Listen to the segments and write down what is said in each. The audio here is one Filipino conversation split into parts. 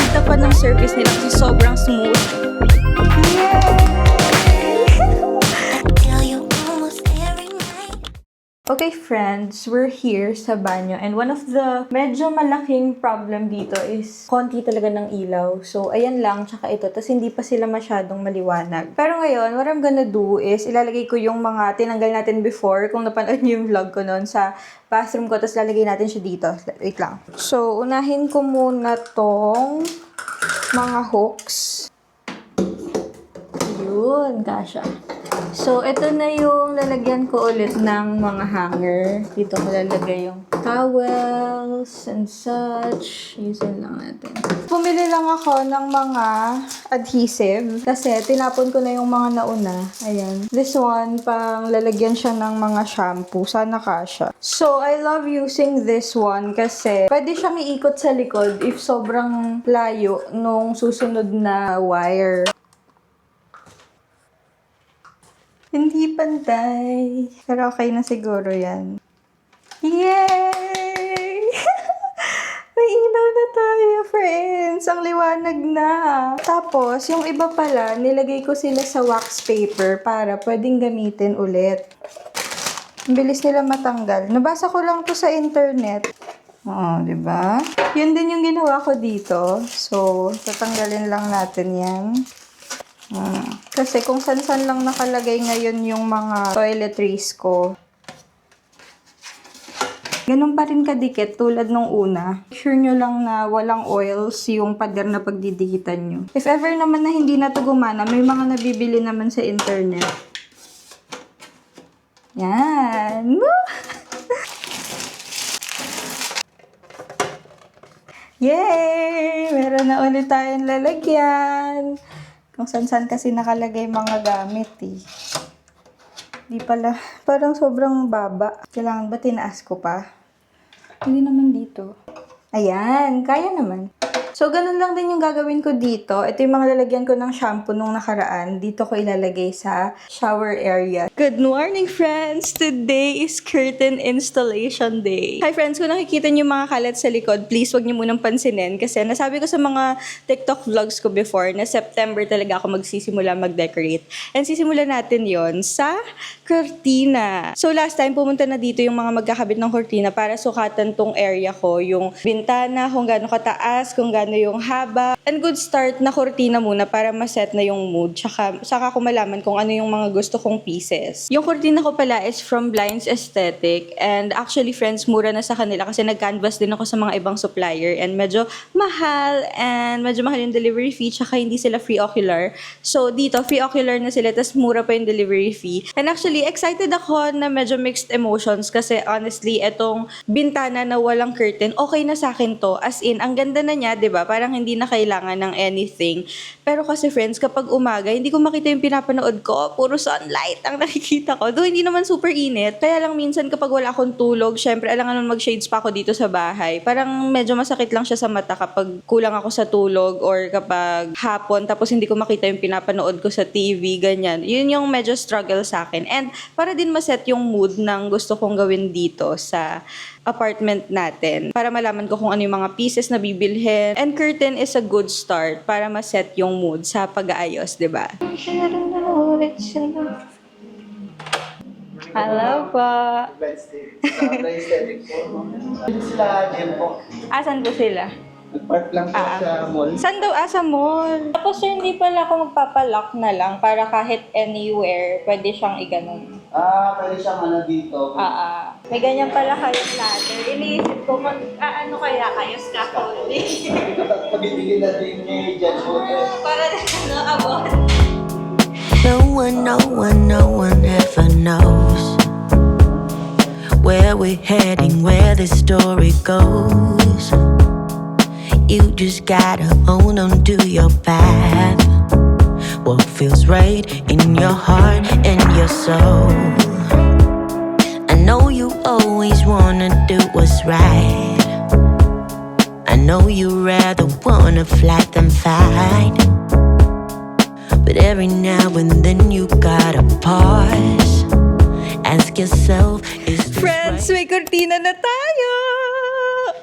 ganda pa ng surface nila kasi sobrang smooth. Okay friends, we're here sa banyo and one of the medyo malaking problem dito is konti talaga ng ilaw. So ayan lang, tsaka ito, tas hindi pa sila masyadong maliwanag. Pero ngayon, what I'm gonna do is ilalagay ko yung mga tinanggal natin before, kung napanood niyo yung vlog ko noon sa bathroom ko, tas lalagay natin siya dito. Wait lang. So unahin ko muna tong mga hooks. Yun, kasha. So, ito na yung lalagyan ko ulit ng mga hanger. Dito ko lalagay yung towels and such. Yusin lang natin. Pumili lang ako ng mga adhesive kasi tinapon ko na yung mga nauna. Ayan. This one, pang lalagyan siya ng mga shampoo. Sana kasha. So, I love using this one kasi pwede siyang iikot sa likod if sobrang layo nung susunod na wire. Hindi pantay. Pero okay na siguro yan. Yay! May ilaw na tayo, friends. Ang liwanag na. Tapos, yung iba pala, nilagay ko sila sa wax paper para pwedeng gamitin ulit. Ang bilis nila matanggal. Nabasa ko lang to sa internet. Oo, diba? Yun din yung ginawa ko dito. So, tatanggalin lang natin yan. Kasi kung san-san lang nakalagay ngayon yung mga toiletries ko. Ganun pa rin kadikit tulad nung una. Make sure nyo lang na walang oils yung pader na pagdidikitan nyo. If ever naman na hindi na to gumana, may mga nabibili naman sa internet. Yan! Yay! Meron na ulit tayong lalagyan. Kung saan-saan kasi nakalagay mga gamit eh. Di pala, parang sobrang baba. Kailangan ba tinaas ko pa? Hindi naman dito. Ayan, kaya naman. So, ganun lang din yung gagawin ko dito. Ito yung mga lalagyan ko ng shampoo nung nakaraan. Dito ko ilalagay sa shower area. Good morning, friends! Today is curtain installation day. Hi, friends! Kung nakikita niyo mga kalat sa likod, please wag niyo munang pansinin. Kasi nasabi ko sa mga TikTok vlogs ko before na September talaga ako magsisimula mag-decorate. And sisimula natin yon sa cortina. So, last time pumunta na dito yung mga magkakabit ng cortina para sukatan tong area ko. Yung bintana, kung gaano kataas, kung gaano yung haba. And good start na cortina muna para maset na yung mood. Saka ko malaman kung ano yung mga gusto kong pieces. Yung cortina ko pala is from Blinds Aesthetic. And actually, friends, mura na sa kanila kasi nag-canvas din ako sa mga ibang supplier. And medyo mahal. And medyo mahal yung delivery fee. Tsaka hindi sila free ocular. So, dito, free ocular na sila. Tapos mura pa yung delivery fee. And actually, excited ako na medyo mixed emotions. Kasi honestly, etong bintana na walang curtain, okay na sa akin to. As in, ang ganda na niya, 'di ba? Parang hindi na kailangan ng anything. Pero kasi friends, kapag umaga, hindi ko makita yung pinapanood ko. Puro sunlight ang nakikita ko. Though hindi naman super init. Kaya lang minsan kapag wala akong tulog, syempre alangan naman mag-shades pa ako dito sa bahay. Parang medyo masakit lang siya sa mata kapag kulang ako sa tulog or kapag hapon tapos hindi ko makita yung pinapanood ko sa TV, ganyan. Yun yung medyo struggle sa akin. And para din maset yung mood ng gusto kong gawin dito sa apartment natin. Para malaman ko kung ano yung mga pieces na bibilhin. And curtain is a good start para maset yung mood sa pag-aayos, diba? Hello po. Sila, Jem po. Asan po sila? Nag-park lang po sa mall. Saan daw? Sa mall. Tapos sir, hindi pala ako magpapalock na lang para kahit anywhere, pwede siyang iganon. Pwede siyang dito. May ganyan pala kayong ladder. Iniisip ko, ano kaya kayo scaffolding? Kapag pag-ibigin natin ni Jem po. Para abot. No one ever knows where we're heading, where the story goes. You just gotta own on to your path. What feels right in your heart and your soul. I know you always wanna do what's right. I know you rather wanna flight than fight. But every now and then you gotta pause. Ask yourself, is this Friends, right? may cortina na tayo!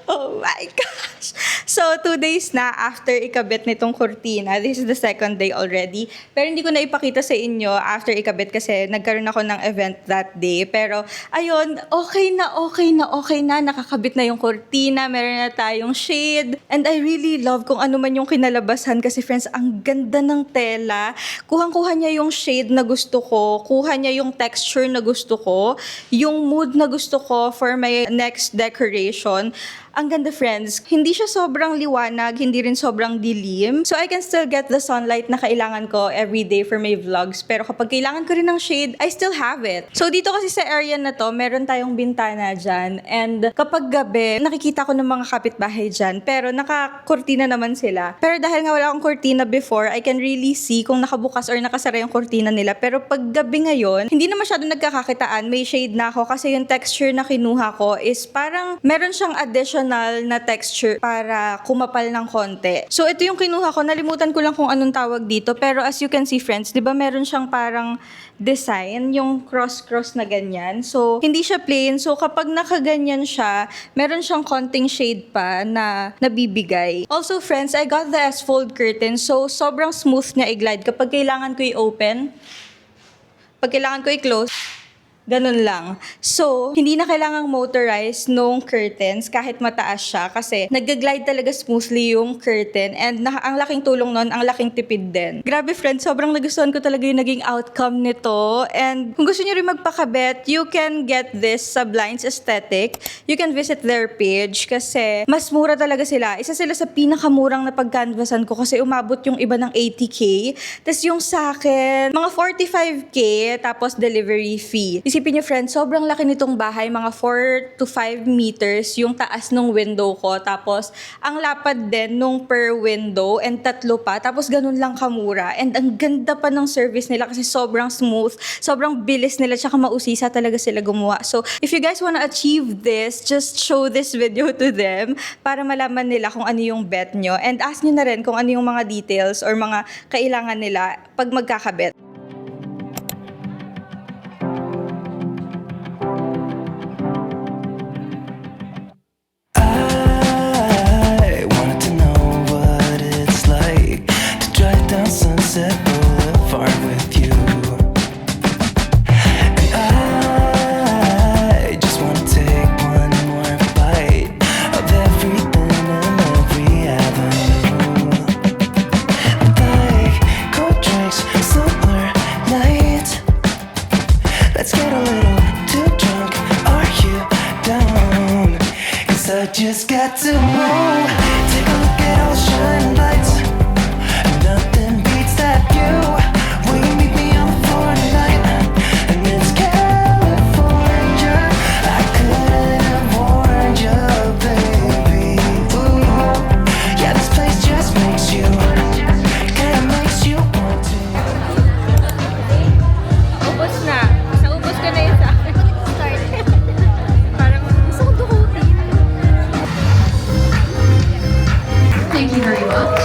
Oh my gosh! So, 2 days na after ikabit nitong kurtina. This is the second day already. Pero hindi ko na ipakita sa inyo after ikabit kasi nagkaroon ako ng event that day. Pero, ayun, okay na. Nakakabit na yung kurtina. Meron na tayong shade. And I really love kung ano man yung kinalabasan kasi friends, ang ganda ng tela. Kuhang-kuha niya yung shade na gusto ko. Kuha niya yung texture na gusto ko. Yung mood na gusto ko for my next decoration. Ang ganda friends, hindi siya sobrang liwanag, hindi rin sobrang dilim. So I can still get the sunlight na kailangan ko every day for my vlogs. Pero kapag kailangan ko rin ng shade, I still have it. So dito kasi sa area na to, meron tayong bintana dyan. And kapag gabi, nakikita ko ng mga kapitbahay dyan. Pero nakakurtina naman sila. Pero dahil nga wala akong kurtina before, I can really see kung nakabukas or nakasara yung kurtina nila. Pero pag gabi ngayon, hindi na masyado nagkakakitaan. May shade na ako kasi yung texture na kinuha ko is parang meron siyang additional na texture para kumapal ng konti. So, ito yung kinuha ko. Nalimutan ko lang kung anong tawag dito. Pero as you can see, friends, di ba meron siyang parang design, yung cross-cross na ganyan. So, hindi siya plain. So, kapag nakaganyan siya, meron siyang konting shade pa na nabibigay. Also, friends, I got the S-fold curtain. So, sobrang smooth niya i-glide. Kapag kailangan ko i-open, pag kailangan ko i-close, ganun lang. So, hindi na kailangang motorize nung curtains kahit mataas siya kasi nag-glide talaga smoothly yung curtain and ang laking tulong nun, ang laking tipid din. Grabe friends, sobrang nagustuhan ko talaga yung naging outcome nito and kung gusto niyo rin magpakabit, you can get this sa Blinds Aesthetic. You can visit their page kasi mas mura talaga sila. Isa sila sa pinakamurang na pag-canvasan ko kasi umabot yung iba ng 80K. Tapos yung sa akin, mga 45K tapos delivery fee. Isipin niyo friends, sobrang laki nitong bahay, mga 4 to 5 meters yung taas ng window ko. Tapos, ang lapad din nung per window and 3 pa. Tapos, ganun lang kamura. And ang ganda pa ng service nila kasi sobrang smooth, sobrang bilis nila, tsaka mausisa talaga sila gumawa. So, if you guys wanna achieve this, just show this video to them para malaman nila kung ano yung bet nyo. And ask nyo na rin kung ano yung mga details or mga kailangan nila pag magkakabit. Sunset Boulevard with you. And I just wanna take one more bite of everything and every avenue. Like cold drinks, summer nights. Let's get a little too drunk. Are you down? 'Cause I just got to move. Take a look at all the shining lights. Nothing beats that view. Will you meet me on the floor tonight? And it's California. I couldn't have warned you, baby. Ooh, yeah, this place just makes you, kinda makes you want to. Ubus na. Naubos ko na yun sa akin. Parang gusto ko dukutin. Thank you very much.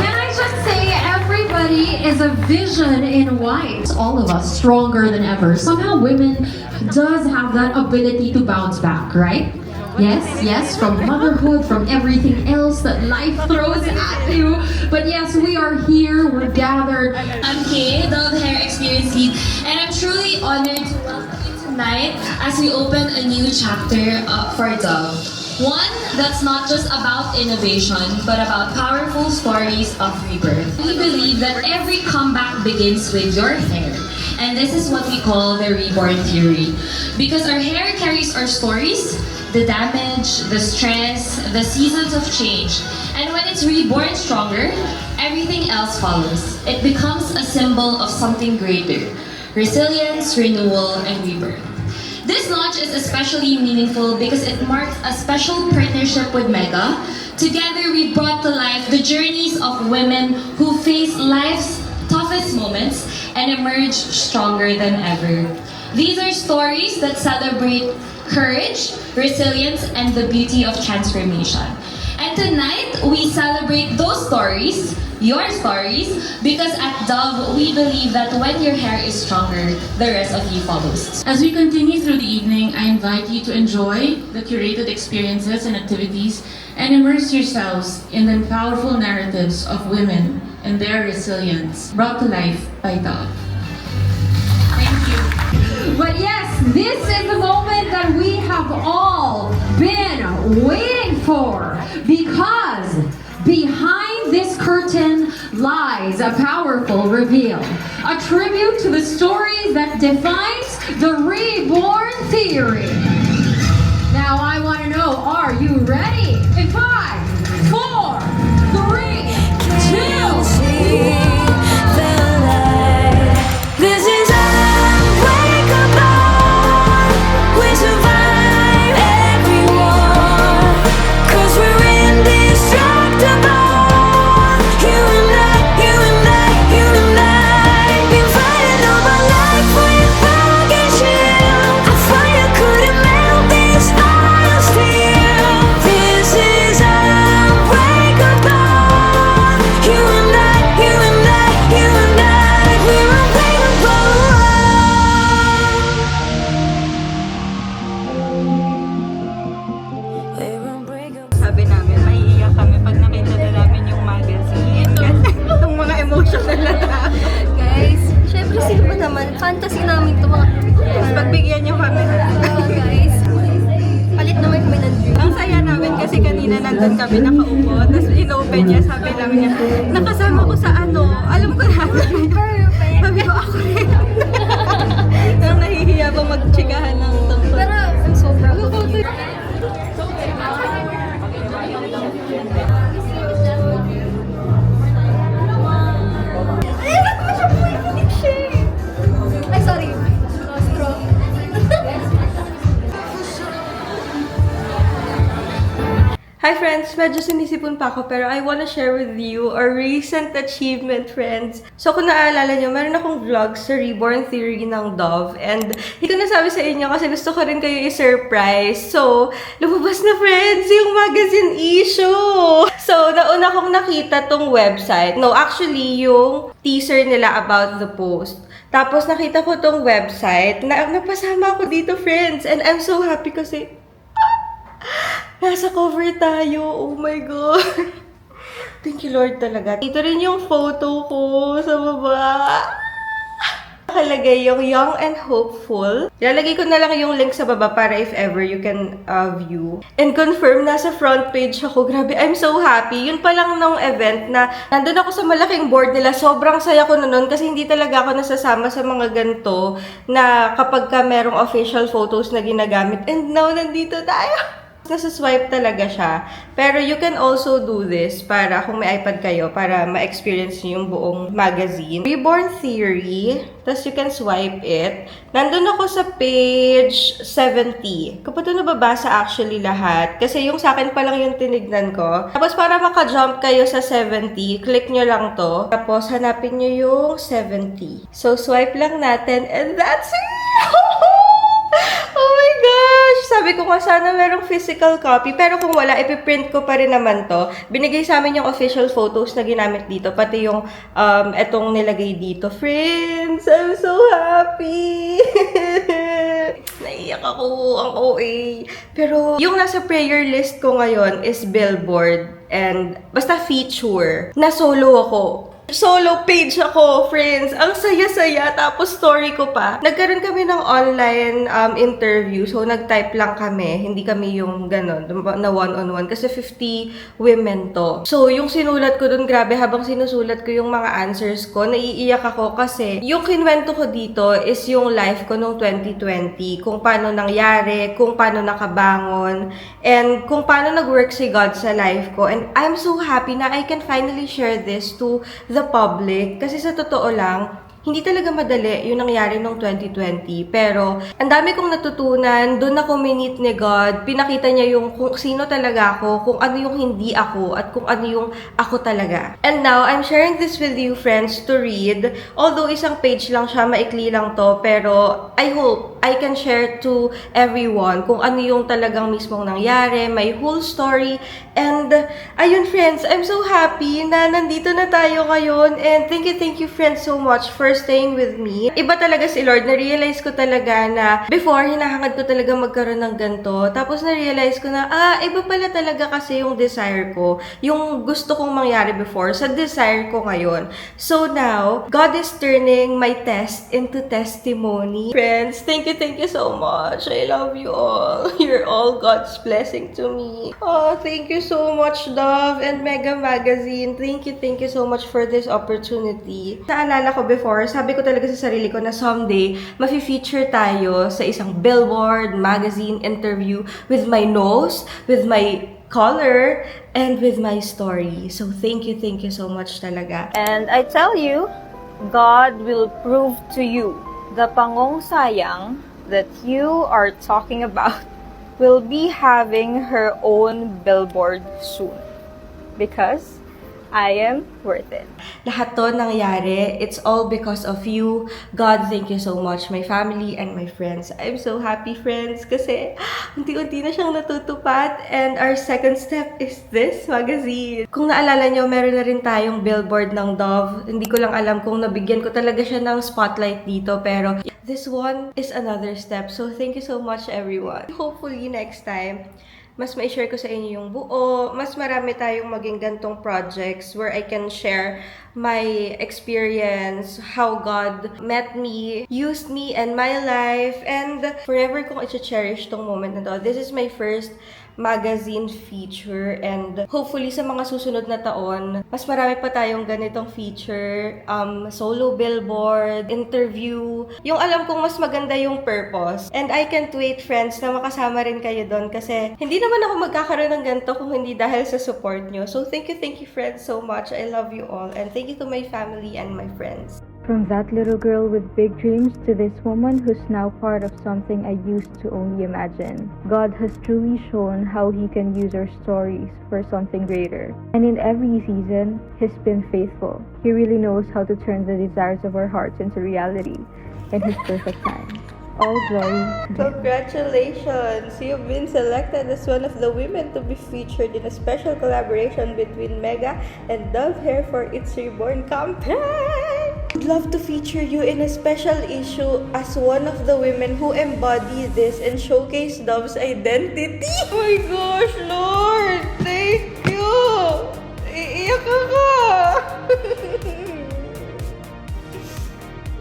Can I just say everybody is a vision in white. All of us stronger than ever. Somehow women does have that ability to bounce back, right? Yes, from motherhood, from everything else that life throws at you. But yes, we are here, we're gathered. I'm Kay, Dove Hair Experience Lead, and I'm truly honored to welcome you tonight as we open a new chapter for Dove. One that's not just about innovation, but about powerful stories of rebirth. We believe that every comeback begins with your hair. And this is what we call the reborn theory. Because our hair carries our stories, the damage, the stress, the seasons of change. And when it's reborn stronger, everything else follows. It becomes a symbol of something greater. Resilience, renewal, and rebirth. This launch is especially meaningful because it marks a special partnership with Mega. Together, we brought to life the journeys of women who face life's toughest moments and emerge stronger than ever. These are stories that celebrate courage, resilience, and the beauty of transformation. And And tonight, we celebrate those stories, your stories, because at Dove, we believe that when your hair is stronger, the rest of you follows. As we continue through the evening, I invite you to enjoy the curated experiences and activities and immerse yourselves in the powerful narratives of women and their resilience brought to life by Dove. Thank you. But yes, this is the moment that we have all been waiting for, because behind this curtain lies a powerful reveal, a tribute to the stories that defines the reborn theory. Now I want to know, are you ready? In 5, 4, 3, 2, 1. This is unbreakable. We survive every war, 'cause we're indestructible. You and I, you and I, you and I, been fighting all my life without a shield. A fire couldn't melt this iron steel. This is unbreakable. You and I, you and I, you and I, we're unbreakable. We're unbreakable. Sabi namin, maiiyak kami pag nakita na namin yung magazine. Kasi yung mga emotional na Guys, syempre sino ba naman? Fantasy namin ito mga... pagbigyan nyo kami. guys. Palit naman kami ng drink. Ang saya namin kasi kanina nandun kami nakaupo. Tapos in-open niya, sabi namin niya, nakasama ko sa ano, alam ko na. Sabi ko, ako rin. Nang nahihiya pa magtsikahan ng tungkol. Pero I'm so proud of you. Ay, sorry. Straw. Hi friends! Medyo sinisipon pa ako pero I wanna share with you a recent achievement, friends. So kung naaalala nyo, meron akong vlog sa Reborn Theory ng Dove and hindi ko nasabi sa inyo kasi gusto ko rin kayo i-surprise. So, lumabas na friends yung magazine issue! So, nauna kong nakita tong website. No, actually, yung teaser nila about the post. Tapos nakita ko tong website na napasama ako dito, friends. And I'm so happy kasi nasa cover tayo. Oh my God. Thank you, Lord, talaga. Ito rin yung photo ko sa baba. Nakalagay yung Young and Hopeful. Ilalagay ko na lang yung link sa baba para if ever you can view. And confirm, nasa front page ako. Grabe, I'm so happy. Yun pa lang nung event na nandun ako sa malaking board nila. Sobrang saya ko na nun kasi hindi talaga ako nasasama sa mga ganito na kapag ka merong official photos na ginagamit. And now, nandito tayo. Nasa swipe talaga siya. Pero you can also do this para kung may iPad kayo, para ma-experience nyo yung buong magazine. Reborn Theory. Tapos you can swipe it. Nandun ako sa page 70. Kapag ito nababasa actually lahat. Kasi yung sa akin pa lang yung tinignan ko. Tapos para maka-jump kayo sa 70, click nyo lang to. Tapos hanapin nyo yung 70. So swipe lang natin and that's it! Oh my gosh! Sabi ko nga sana merong physical copy. Pero kung wala, ipiprint ko pa rin naman to. Binigay sa amin yung official photos na ginamit dito. Pati yung etong nilagay dito. Friends, I'm so happy! Naiyak ako. Ang OA. Pero yung nasa prayer list ko ngayon is Billboard. And basta feature. Na solo ako. Solo page ako, friends. Ang saya-saya. Tapos story ko pa. Nagkaroon kami ng online interview. So, nag-type lang kami. Hindi kami yung ganon, na one-on-one. Kasi 50 women to. So, yung sinulat ko dun, grabe, habang sinusulat ko yung mga answers ko, naiiyak ako kasi yung kinwento ko dito is yung life ko nung 2020. Kung paano nangyari, kung paano nakabangon, and kung paano nag-work si God sa life ko. And I'm so happy na I can finally share this to the public. Kasi sa totoo lang, hindi talaga madali yung nangyari nung 2020. Pero, ang dami kong natutunan. Doon ako minit ni God. Pinakita niya yung kung sino talaga ako, kung ano yung hindi ako, at kung ano yung ako talaga. And now, I'm sharing this with you, friends, to read. Although, isang page lang siya, maikli lang to. Pero, I hope I can share to everyone kung ano yung talagang mismong nangyari, my whole story. And ayun friends, I'm so happy na nandito na tayo ngayon. And thank you friends so much for staying with me. Iba talaga si Lord. Na-realize ko talaga na before, hinahangad ko talaga magkaroon ng ganito. Tapos na-realize ko na, iba pala talaga kasi yung desire ko. Yung gusto kong mangyari before sa desire ko ngayon. So now, God is turning my test into testimony. Friends, thank you so much. I love you all. You're all God's blessing to me. Oh, thank you so much, Dove and Mega Magazine. Thank you so much for this opportunity. Naalala ko before, sabi ko talaga sa sarili ko na someday, mafe-feature tayo sa isang billboard, magazine, interview with my nose, with my color, and with my story. So thank you so much talaga. And I tell you, God will prove to you the pangong sayang that you are talking about will be having her own billboard soon. Because I am worth it. Lahat to nangyari, it's all because of you. God, thank you so much. My family and my friends. I'm so happy, friends, kasi unti-unti na siyang natutupad. And our second step is this magazine. Kung naalala nyo, meron na rin tayong billboard ng Dove. Hindi ko lang alam kung nabigyan ko talaga siya ng spotlight dito, pero this one is another step. So thank you so much, everyone. Hopefully, next time, mas ma-share ko sa inyo yung buo. Mas marami tayong maging gantong projects where I can share my experience, how God met me, used me and my life, and forever kong i-cherish tong moment na to. This is my first magazine feature, and hopefully sa mga susunod na taon, mas marami pa tayong ganitong feature, solo billboard, interview, yung alam kong mas maganda yung purpose. And I can't wait, friends, na makasama rin kayo doon kasi hindi naman ako magkakaroon ng ganito kung hindi dahil sa support nyo. So thank you friends so much. I love you all, and thank you to my family and my friends. From that little girl with big dreams to this woman who's now part of something I used to only imagine, God has truly shown how He can use our stories for something greater. And in every season, He's been faithful. He really knows how to turn the desires of our hearts into reality in His perfect time. All glory. Congratulations! You've been selected as one of the women to be featured in a special collaboration between Mega and Dove Hair for its Reborn campaign! I'd love to feature you in a special issue as one of the women who embody this and showcase Dove's identity. Oh my gosh, Lord! Thank you! Iiyak ako!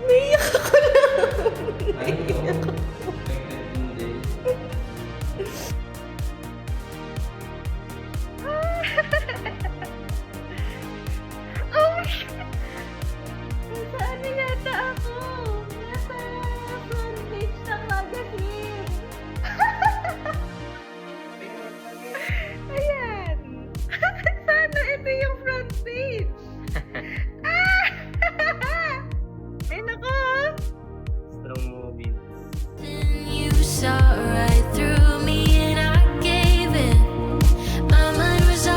Naiiyak ako na! Oh my God! Saan na yata ako? Nasa front page ng magazine. Ayan. Sana ito yung front page. Ay, nako! You saw right